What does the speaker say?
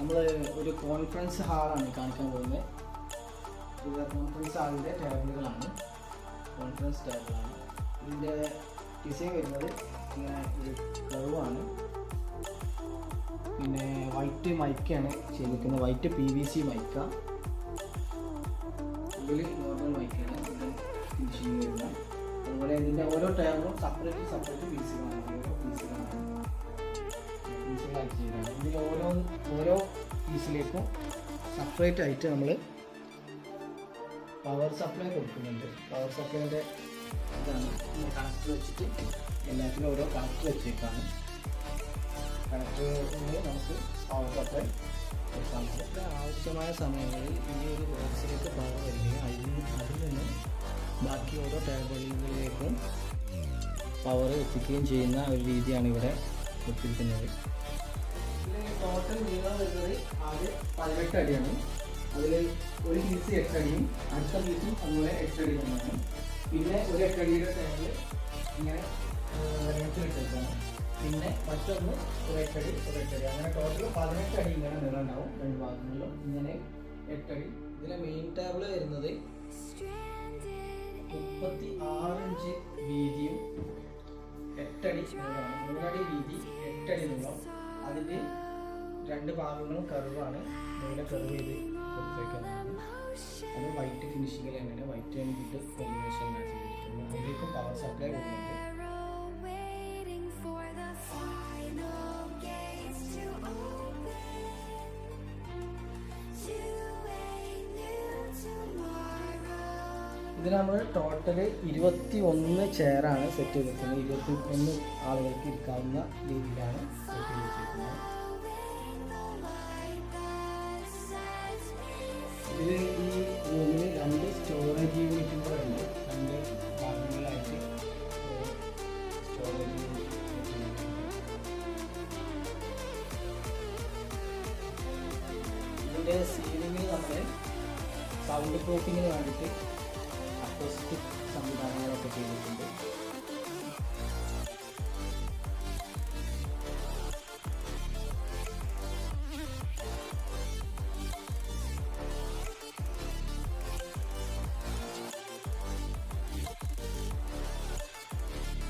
നമ്മൾ ഒരു കോൺഫറൻസ് ഹാളാണ് കാണിക്കാൻ പോകുന്നത്. ഇത് കോൺഫറൻസ് ഹാളിൻ്റെ ടേബിളുകളാണ്, കോൺഫറൻസ് ടേബിളാണ്. ഇതിൻ്റെ ഡിസൈൻ വരുന്നത് ഇങ്ങനെ ഒരു കർവാണ്. പിന്നെ വൈറ്റ് മൈക്കാണ് ചെയ്തിരിക്കുന്നത്, വൈറ്റ് PVC മൈക്ക. ഇതിൽ നോർമൽ മൈക്കാണ് ഇതിൻ്റെ ഫിനിഷിങ് വരുന്നത്. അതുപോലെ ഇതിൻ്റെ ഓരോ ടേബിളും സെപ്പറേറ്റ് പീസുകളാണ്, ഓരോ പീസുകളായിട്ട് ചെയ്യുന്നത്. ഇതിൽ ഓരോ പീസിലേക്കും സെപ്പറേറ്റ് ആയിട്ട് നമ്മൾ പവർ സപ്ലൈ കൊടുക്കുന്നുണ്ട്. പവർ സപ്ലൈൻ്റെ ഇതാണ് കണക്ടർ വെച്ചിട്ട് എല്ലാത്തിനും ഓരോ കണക്ടർ വെച്ചേക്കാണ്. കണക്ടറിൽ നമുക്ക് പവർ സപ്ലൈ കൊടുക്കാൻ പറ്റും. ആവശ്യമായ സമയങ്ങളിൽ ഈ ഒരു ബോക്സിലേക്ക് പവർ വരികയും അതിൽ നിന്ന് ബാക്കി ഓരോ ടേബിളുകളിലേക്കും പവർ എത്തിക്കുകയും ചെയ്യുന്ന ഒരു രീതിയാണ് ഇവിടെ കൊടുത്തിരിക്കുന്നത്. ഇതിൽ ടോട്ടൽ നീളം വരുന്നത് ആദ്യം 18 അടിയാണ്. അതിൽ ഒരു പീസ് 8 അടിയും അടുത്ത പീസും അതുപോലെ 8 അടി തന്നെയാണ്. പിന്നെ ഒരു 8 അടിയുടെ ടേബിൾ ഇങ്ങനെ ഇട്ടേക്കാണ്. പിന്നെ മറ്റൊന്ന് ഒരു 8 അടി അങ്ങനെ ടോട്ടൽ 18 അടി ഇങ്ങനെ നീളം ഉണ്ടാവും. രണ്ട് ഭാഗങ്ങളിലും ഇങ്ങനെ 8 അടി. ഇതിലെ മെയിൻ ടേബിൾ വരുന്നത് 36 ഇഞ്ച് വീതിയും 8 അടി നീളമാണ്. 3 അടി വീതി 8 അടി നീളം. അതിൽ രണ്ട് ഭാഗങ്ങളും കർവാണ്, ഇവിടെ കർവ് ചെയ്ത് കൊടുത്തേക്കുന്നതാണ്. അത് വൈറ്റ് ഫിനിഷിങ്ങിൽ തന്നെയാണ്, white and good combination match ചെയ്തിട്ടുണ്ട്. അതിലേക്കും പവർ സപ്ലൈ കൊടുക്കുന്നുണ്ട്. ഇതിൽ നമ്മൾ ടോട്ടൽ 21 ചെയറാണ് സെറ്റ് ചെയ്തിരിക്കുന്നത്. 21 ആളുകൾക്ക് ഇരിക്കാവുന്ന രീതിയിലാണ് സെറ്റ് ചെയ്തിരിക്കുന്നത്. ഇതിൽ ഈ റൂമിൽ 2 സ്റ്റോറേജ് യൂണിറ്റും കൂടെ ഉണ്ട്. 2 ഭാഗങ്ങളിലായിട്ട് സ്റ്റോറേജ് യൂണിറ്റ്. ഇതിൻ്റെ സീലിംഗിൽ നമ്മൾ സൗണ്ട് പ്രൂഫിങ്ങിന് വേണ്ടിയിട്ട് അക്കോസ്റ്റിക് സംവിധാനങ്ങളൊക്കെ ചെയ്തിട്ടുണ്ട്.